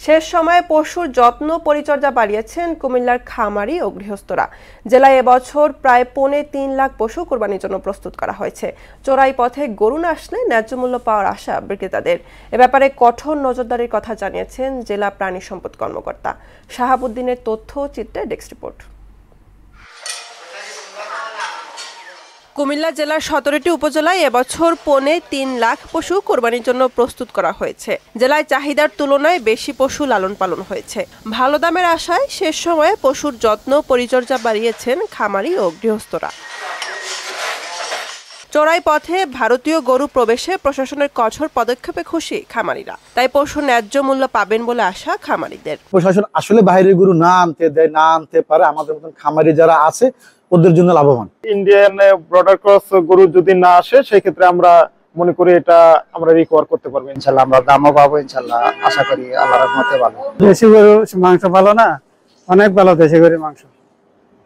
শেষ সময়ে পশুর যত্ন পরিচর্যা বাড়িয়েছেন কুমিল্লার খামারি ও গৃহস্থরা। জেলায় এবছর প্রায় ৩.৫ লাখ পশু কোরবানির জন্য প্রস্তুত করা হয়েছে। চোরাই পথে গরু না আসলে ন্যায্য মূল্য পাওয়ার আশা বিক্রেতাদের। এ ব্যাপারে কঠোর নজরদারির কথা জানিয়েছেন জেলা প্রাণী সম্পদ কর্মকর্তা শাহাবুদ্দিনের তথ্য চিত্রে ডেস্ক রিপোর্ট। কুমিল্লা জেলার ১৭টি উপজেলায় এবছর ৩.৫ লাখ পশু কোরবানির জন্য প্রস্তুত করা হয়েছে। জেলায় চাহিদার তুলনায় বেশি পশু লালন পালন হয়েছে। ভালো দামের আশায় শেষ সময়ে পশুর যত্ন পরিচর্যা বাড়িয়েছেন খামারি ও গৃহস্থরা। চোরাই পথে ভারতীয় গরু প্রবেশে প্রশাসনের কঠোর পদক্ষেপে খুশি খামারিরা। তাই পশু ন্যায্য মূল্য পাবেন বলে আশা খামারিদের। প্রশাসন আসলে বাইরের গরু না আনতে পারে আমাদের মতন খামারি যারা আছে ওদের জন্য লাভবান। ইন্ডিয়ান বর্ডার ক্রস গরু যদি না আসে সেই ক্ষেত্রে আমরা মনে করি এটা আমরা রিকভার করতে পারবো ইনশাআল্লাহ। আমরা দামও পাবো ইনশাআল্লাহ, আশা করি আল্লাহর রহমতে ভালো। দেশি গরু মাংস ভালো না, অনেক ভালো দেশি গরুর মাংস,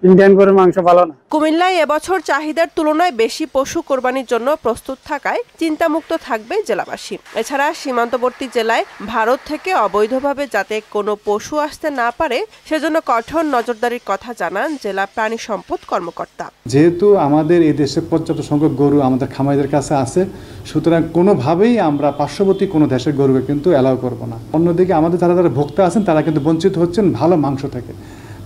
ইন্ডিয়ান গরুর মাংস ভালো না। কুমিল্লায় এবছর চাহিদার তুলনায় বেশি পশু কোরবানির জন্য প্রস্তুত থাকায় চিন্তামুক্ত থাকবে জেলাবাসী। এছাড়া সীমান্তবর্তী জেলায় ভারত থেকে অবৈধভাবে যাতে কোনো পশু আসতে না পারে সেজন্য কঠোর নজরদারির কথা জানান জেলা প্রাণী সম্পদ কর্মকর্তা। যেহেতু আমাদের এই দেশে পর্যাপ্ত সংখ্যক গরু আমাদের খামারিদের কাছে আছে, সুতরাং কোনোভাবেই আমরা পার্শ্ববর্তী কোনো দেশের গরুকে কিন্তু অ্যালাউ করব না। অন্যদিকে আমাদের যারা ভোক্তা আছেন তারা কিন্তু বঞ্চিত হচ্ছেন ভালো মাংস থেকে,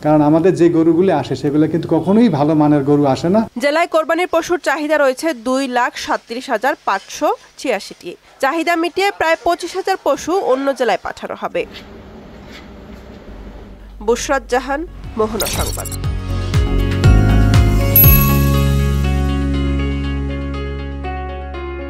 কারণ আমাদের যে গরুগুলি আসে সেগুলো কিন্তু কখনোই ভালো মানের গরু আসে না। জেলায় কোরবানির পশুর চাহিদা রয়েছে 2,37,586টি। চাহিদা মিটিয়ে প্রায় 25,000 পশু অন্য জেলায় পাঠানো হবে। বুশরাত জাহান, মোহনা সংবাদ।